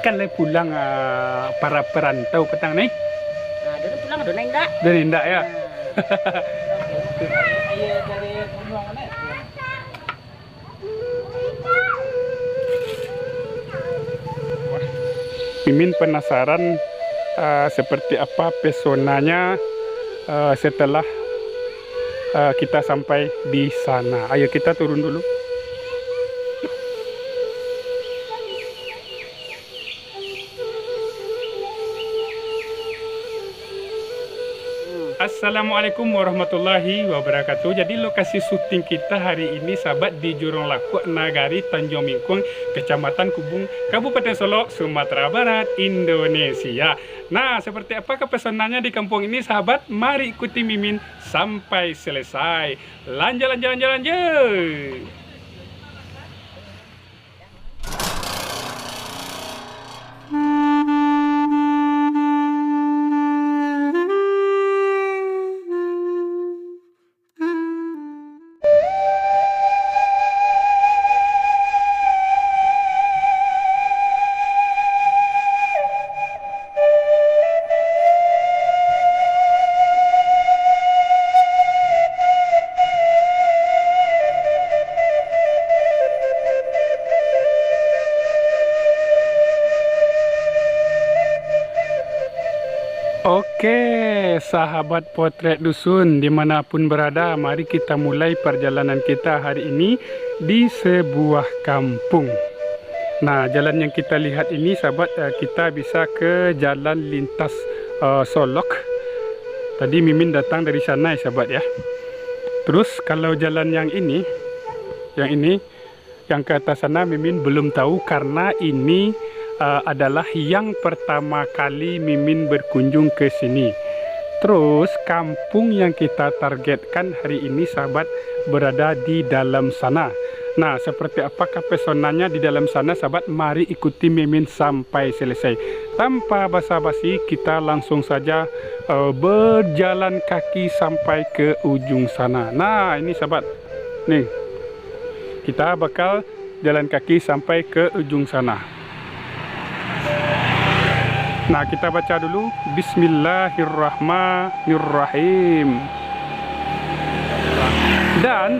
kan pulang para perantau petang nih. Nah, dulu pulang ada nendak. Dan indah ya. Iya dari Gunung mana? Mimin penasaran seperti apa pesonanya setelah kita sampai di sana. Ayo kita turun dulu. Assalamualaikum warahmatullahi wabarakatuh. Jadi lokasi syuting kita hari ini sahabat di Jurong Laku, Nagari Tanjung Mingkung, Kecamatan Kubung, Kabupaten Solok, Sumatera Barat, Indonesia. Nah, seperti apakah pesonanya di kampung ini sahabat? Mari ikuti Mimin sampai selesai. Lanjut. Oke, sahabat potret dusun dimanapun berada, mari kita mulai perjalanan kita hari ini di sebuah kampung. Nah, jalan yang kita lihat ini sahabat, kita bisa ke jalan lintas Solok. Tadi Mimin datang dari sana ya sahabat ya. Terus kalau jalan yang ini yang ke atas sana Mimin belum tahu karena ini adalah yang pertama kali Mimin berkunjung ke sini. Terus kampung yang kita targetkan hari ini sahabat berada di dalam sana. Nah, seperti apakah pesonanya di dalam sana sahabat? Mari ikuti Mimin sampai selesai. Tanpa basa-basi kita langsung saja berjalan kaki sampai ke ujung sana. Nah, ini sahabat. Nih. Kita bakal jalan kaki sampai ke ujung sana. Nah, kita baca dulu Bismillahirrahmanirrahim. Dan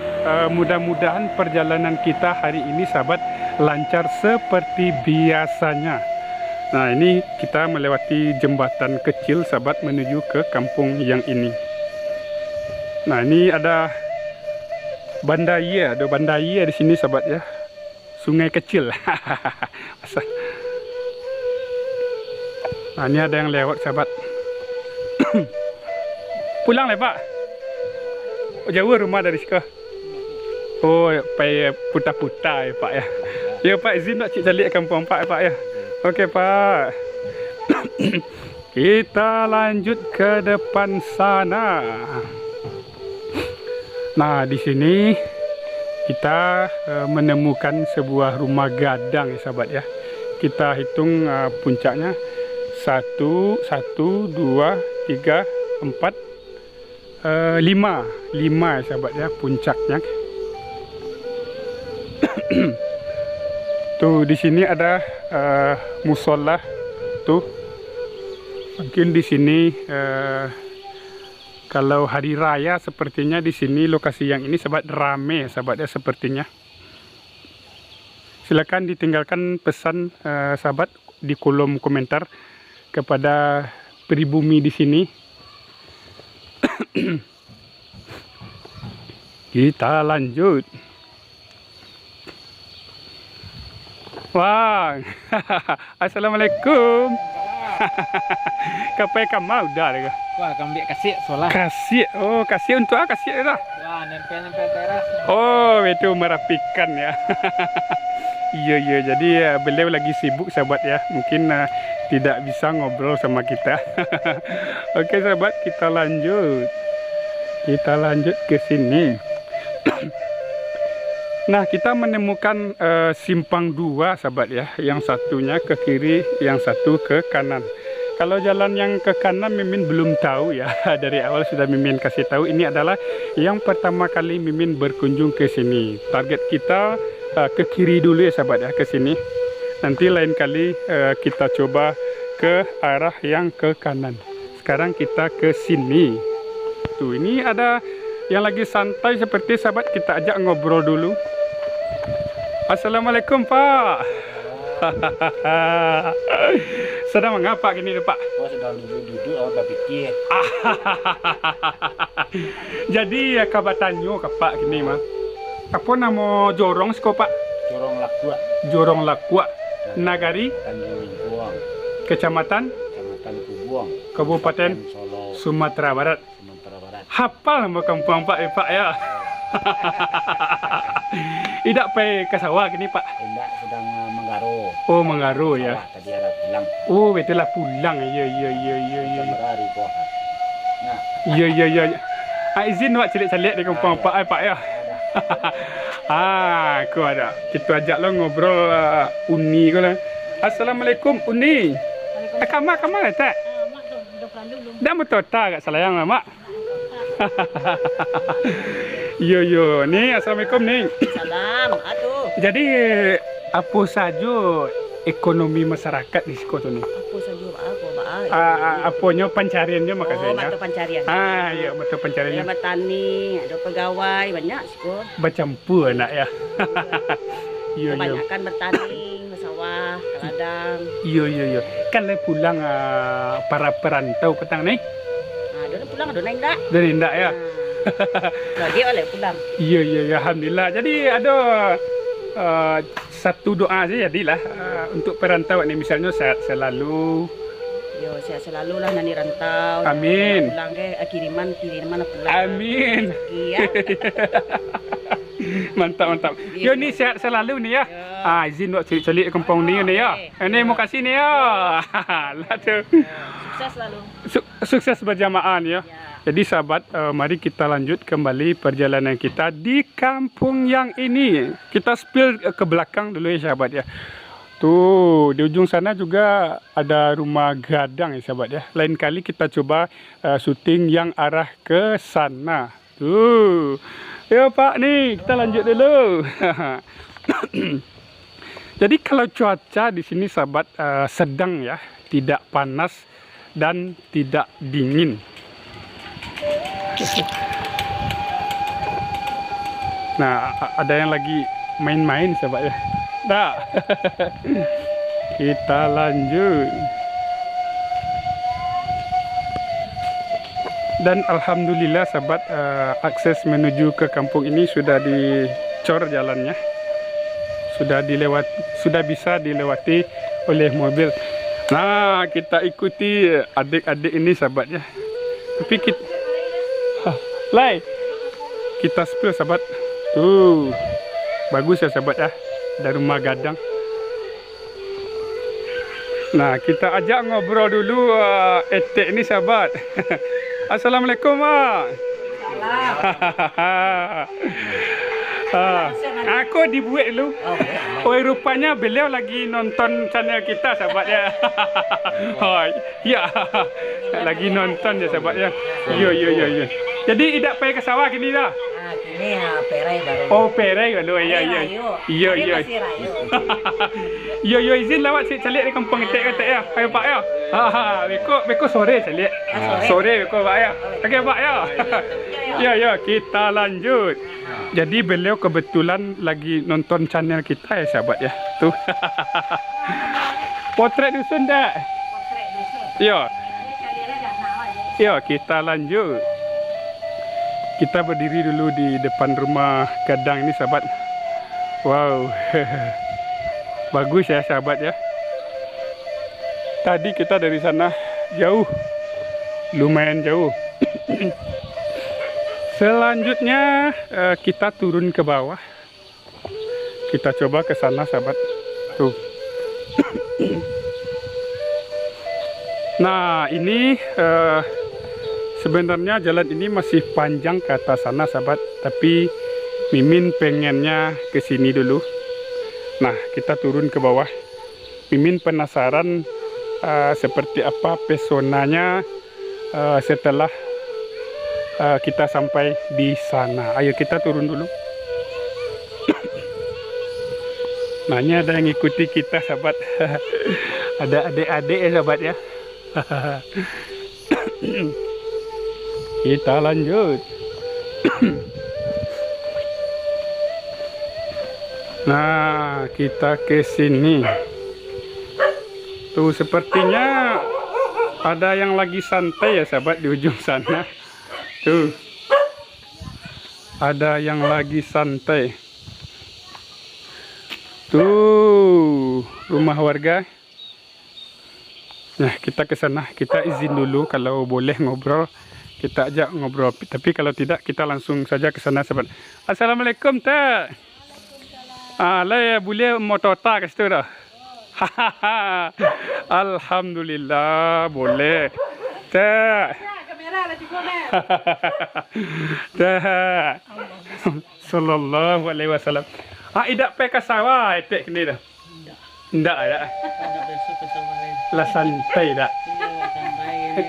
mudah-mudahan perjalanan kita hari ini sahabat lancar seperti biasanya. Nah, ini kita melewati jembatan kecil sahabat menuju ke kampung yang ini. Nah, ini ada Bandaya, di sini sahabat ya. Sungai kecil. Nah, ini ada yang lewat sahabat. Pulang lah Pak. Oh, jauh rumah dari sini. Oh, pay puta-puta ya Pak ya. Ya Pak, izin nak cik balik kampung Pak ya Pak ya. Oke Pak. Kita lanjut ke depan sana. Nah, di sini kita menemukan sebuah rumah gadang ya sahabat ya. Kita hitung puncaknya. 1, 2, 3, 4, 5 ya sahabat ya puncaknya. Tuh di sini ada musola tuh. Mungkin di sini kalau hari raya sepertinya di sini lokasi yang ini sahabat rame sahabat ya sepertinya. Silakan ditinggalkan pesan sahabat di kolom komentar kepada pribumi di sini. Kita lanjut. Wah, Assalamualaikum. Kapai kamau dah lagi. Wah, kambing kasih solah. Kasih, oh kasih untuk apa kasih dah? Wah, nempel-nempel teras. Oh, itu merapikan ya. Iya, jadi beliau lagi sibuk sahabat ya. Mungkin tidak bisa ngobrol sama kita. Oke sahabat, kita lanjut ke sini. Nah, kita menemukan simpang 2 sahabat ya. Yang satunya ke kiri, yang satu ke kanan. Kalau jalan yang ke kanan Mimin belum tahu ya. Dari awal sudah Mimin kasih tahu ini adalah yang pertama kali Mimin berkunjung ke sini. Target kita ke kiri dulu ya sahabat ya, ke sini. Nanti lain kali kita coba ke arah yang ke kanan. Sekarang kita ke sini. Tuh, ini ada yang lagi santai seperti sahabat, kita ajak ngobrol dulu. Assalamualaikum Pak. Sedang mengapa gini Pak? Oh, sedang duduk berpikir. Jadi ya kabar tanyo ke Pak gini mah. Apa nama jorong siko Pak? Jorong Lakua, Jorong Lakua, Nagari, Tanjung Lingkuang, Kecamatan, Kecamatan Kubuang, Kabupaten Solo, Sumatera Barat. Sumatera Barat. Hafal nama kampung Pak Pak ya. Tidak pergi ke sawah gini Pak. Enggak, sedang menggaro. Oh, mengaruh ya. Sawah, tadi ada pulang. Oh, betul lah pulang. Iya. Hari puasa. Nah, Iya. Izin Pak celik-celik di kampung Pak Pak ya. Aku ada. Kita ajak lo ngobrol Uni ko lah. Assalamualaikum Uni. Kamu tak? Mak dah pelandu belum. Dah betul tak sayang Mak. Yo. Ni assalamualaikum ni. Salam, atuh. Jadi apa saja ekonomi masyarakat di situ ni? Apa saja aku, Pak? Apanya pencariannya Oh, makasihnya. mata pencarian. Ya betul Ada pencariannya. petani, ada pegawai, banyak sih kok. Bercampur nak ya. Yo. Kebanyakan bertani, bersawah, ke ladang. Yo. Kan le pulang para perantau petang ni. Ada pulang, ada naik tak? Dari ndak ya. Lagi oleh pulang. Iya, alhamdulillah. Jadi ada satu doa saja jadilah untuk perantau ni, misalnya sehat selalu. Yo, saya selalu lah nani rantau. Amin. Pulang ke kiriman pulang. Amin. Iya. Mantap. Yo ni sehat selalu ni ya. Ya. Izin buat celik-celik kampung ni ni ya. Ini mau kasih ni ya. Lah tu. Sukses selalu. Sukses berjamaah ni ya. Ya. Jadi sahabat, mari kita lanjut kembali perjalanan kita di kampung yang ini. Kita spill ke belakang dulu ya sahabat ya. Tuh, di ujung sana juga ada rumah gadang ya sahabat ya. Lain kali kita coba syuting yang arah ke sana. Tuh. Ya Pak nih, kita lanjut dulu. Jadi kalau cuaca di sini sahabat sedang ya, tidak panas dan tidak dingin. Nah, ada yang lagi main-main sahabat ya. Dah. Kita lanjut. Dan alhamdulillah sahabat, akses menuju ke kampung ini sudah dicor jalannya. Sudah bisa dilewati oleh mobil. Nah, kita ikuti adik-adik ini sahabat ya. Tapi kita spill sahabat. Tuh. Bagus ya sahabat ya. Dari rumah gadang. Nah, kita ajak ngobrol dulu etek ini sahabat. Assalamualaikum Mak. Aku dibuat dulu. Oh, rupanya beliau lagi nonton channel kita sahabat ya. Oh, ya. Lagi nonton ya sahabat ya. Yo. Jadi tidak pergi ke sawah gini dah. Ini perai baru. Oh, perai dulu. Ya. Yo. Yo, izin lawat si calik di kampung etek ya. Ayo Pak ya. Beko sore calik. Sore beko Pak ya. Okey Pak ya. Ya, kita lanjut. Jadi beliau kebetulan lagi nonton channel kita ya sahabat ya. Tuh. Potret dusun dah. Ya. Ya, kita lanjut. Kita berdiri dulu di depan rumah gadang ini sahabat. Wow. Bagus ya sahabat ya. Tadi kita dari sana jauh. Lumayan jauh. Selanjutnya kita turun ke bawah. Kita coba ke sana sahabat. Tuh. Nah, ini sebenarnya jalan ini masih panjang ke atas sana sahabat, tapi Mimin pengennya ke sini dulu. Nah, kita turun ke bawah. Mimin penasaran seperti apa pesonanya setelah kita sampai di sana. Ayo kita turun dulu. Nah, ini ada yang ikuti kita, sahabat. Ada adik-adik ya, sahabat ya. Kita lanjut. Nah, kita ke sini. Tuh, sepertinya ada yang lagi santai ya, sahabat, di ujung sana. Tuh. Ada yang lagi santai. Tuh, rumah warga. Nah, kita ke sana. Kita izin dulu kalau boleh ngobrol. Kita ajak ngobrol. Tapi kalau tidak, kita langsung saja ke sana, sahabat. Assalamualaikum, Teh. Lah, boleh motor tak ke situ dah. Alhamdulillah, boleh. Teh. Dah. Sallallahu alaihi wasallam. Idak pe ke sawah etek kini dah. Ndak ada. Lah santai dak.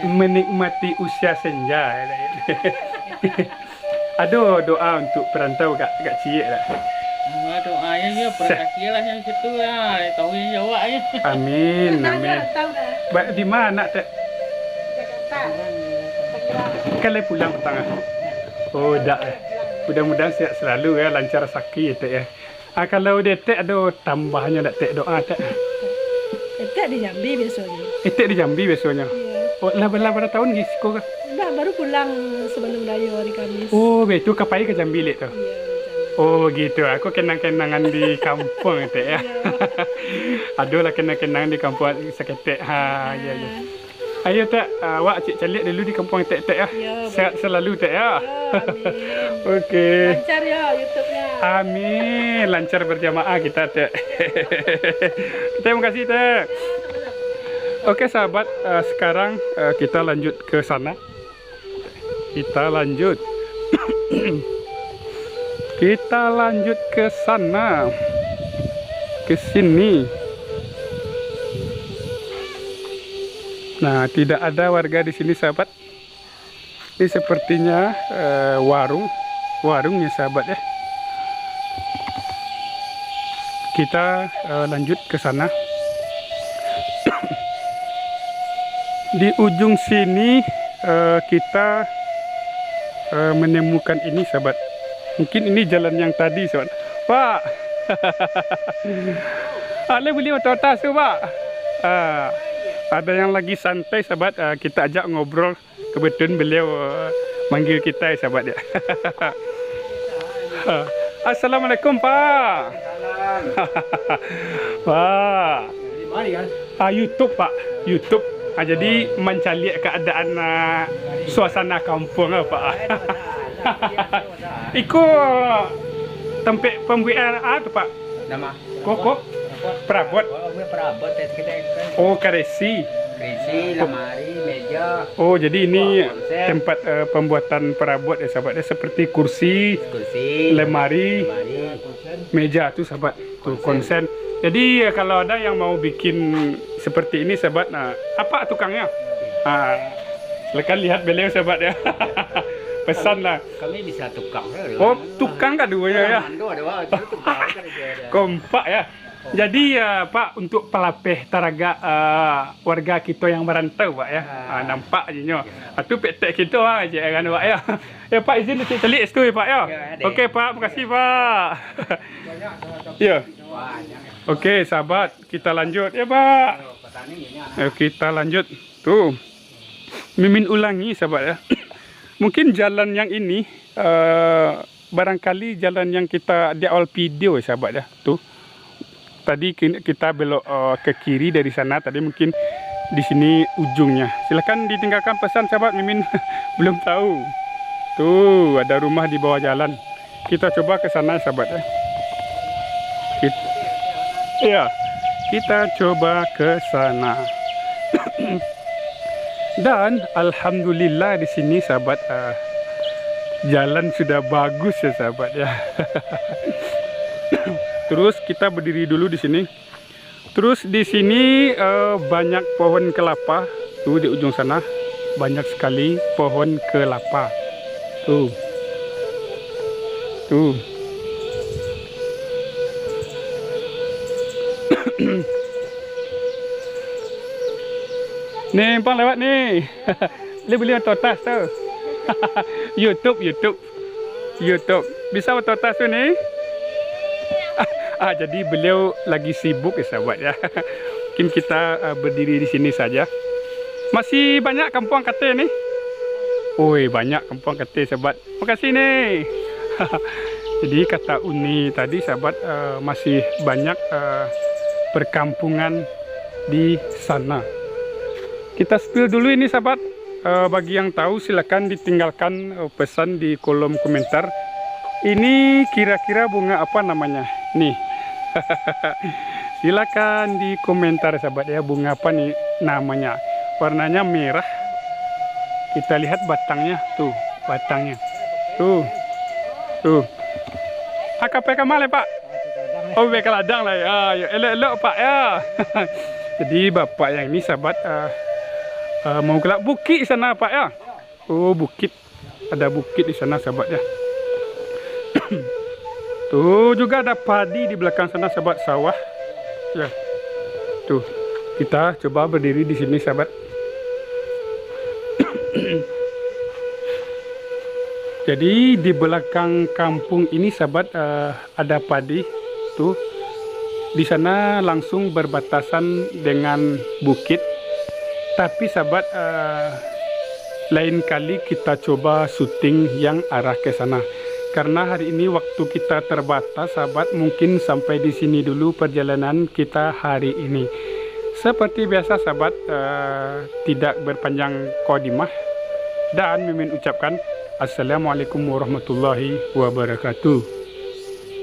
Menikmati usia senja. Aduh, doa untuk perantau kat Ciek dah. Doanya ya perhatilah yang situ ya, tahu yang jawab ya. Amin, amin. Baik di mana Teh? Kalau pulang petang. Oh, dak. Mudah-mudahan sihat selalu ya, lancar rezeki Teh ya. Kalau detek ada tambahnya dak Teh doa Teh. Etek di Jambi biasanya. Etek di Jambi biasanya. Iya. Oh, lah berapa tahun ni siko ka? Udah baru pulang sebelum raya hari Kamis. Oh, betul kapai ke Jambi lek tu. Iya, Jambi. Oh, gitu. Aku kenang-kenangan di kampung Teh ya. Aduh lah kenang-kenangan di kampung seketek. Ha, ya ya. Ayo Teh, awak cik calik dulu di kampung Teh ya. Ya, Sehat selalu Teh ya. Ya, amin. Okey. Lancar ya YouTube-nya. Amin, lancar berjamaah kita Teh. Terima kasih Teh. Oke sahabat, sekarang kita lanjut ke sana. Kita lanjut. Kita lanjut ke sana. Ke sini. Nah, tidak ada warga di sini sahabat. Ini sepertinya warung ya sahabat ya. Kita lanjut ke sana. Di ujung sini kita menemukan ini sahabat. Mungkin ini jalan yang tadi sahabat. Pak. Ale boleh motor tas tu Pak. Ada yang lagi santai sahabat. Kita ajak ngobrol. Kebetulan beliau manggil kita sahabat ya. Assalamualaikum Pak. Pak. YouTube Pak, YouTube. Jadi mencari keadaan suasana kampung Pak. Iku tempat pembuatan tu Pak. Nama Kok perabot. perabot kita Oh, karesi. krisi, lemari, meja, Oh, jadi ini konsen. tempat pembuatan perabot ya sahabat. Seperti kursi, kursi, lemari, lemari, meja tuh sahabat. Tuh konsen. Jadi kalau ada yang mau bikin seperti ini sahabat, nah apa tukangnya? Silakan lihat beliau sahabat ya. Pesan lah. kami bisa tukang. Oh, tukang kan duanya ya. Mando ada wah, itu tukang kan dia. Kompak ya. Jadi Pak, untuk pelapih taraga warga kita yang merantau Pak ya. Nampak je nyo. Itu petek kita je kan Pak ya. Ya Pak, izin untuk celik situ ya Pak ya. Okey Pak, makasih Pak. Ya. Okey sahabat, kita lanjut ya Pak. Kita lanjut. Tuh. Mimin ulangi sahabat ya. Mungkin jalan yang ini barangkali jalan yang kita di awal video sahabat ya. Tuh. Tadi kita belok ke kiri dari sana. Tadi mungkin di sini ujungnya. Silakan ditinggalkan pesan sahabat, Mimin belum tahu. Tuh ada rumah di bawah jalan. Kita coba ke sana sahabat ya. Kita coba ke sana. Dan alhamdulillah di sini sahabat jalan sudah bagus ya sahabat ya. Terus kita berdiri dulu di sini. Terus di sini banyak pohon kelapa. Tuh di ujung sana banyak sekali pohon kelapa. Tuh. Tuh. Nih, Empang lewat nih. Beli ototas tuh. YouTube. Bisa ototas tuh nih. Jadi beliau lagi sibuk ya sahabat ya. Mungkin kita berdiri di sini saja. Masih banyak kampung kate nih. Woi, banyak kampung kate sahabat. Makasih nih. Jadi kata Uni tadi sahabat, masih banyak perkampungan di sana. Kita spill dulu ini sahabat. Bagi yang tahu silakan ditinggalkan pesan di kolom komentar. Ini kira-kira bunga apa namanya? Nih. Silakan di komentar sahabat ya, bunga apa nih namanya. Warnanya merah. Kita lihat batangnya tuh, batangnya. Tuh. AKP Kamal ya Pak? Oh, BK ladang lah ya. Elok-elok Pak ya. Jadi bapak yang ini sahabat mau gelap bukit di sana Pak ya. Oh, bukit. Ada bukit di sana sahabat ya. Tuh juga ada padi di belakang sana sahabat, sawah. Ya. Tuh. Kita coba berdiri di sini sahabat. Jadi di belakang kampung ini sahabat ada padi tuh. Di sana langsung berbatasan dengan bukit. Tapi sahabat lain kali kita coba syuting yang arah ke sana. Karena hari ini waktu kita terbatas sahabat, mungkin sampai di sini dulu perjalanan kita hari ini. Seperti biasa sahabat, tidak berpanjang kodimah. Dan Mimin ucapkan Assalamualaikum warahmatullahi wabarakatuh.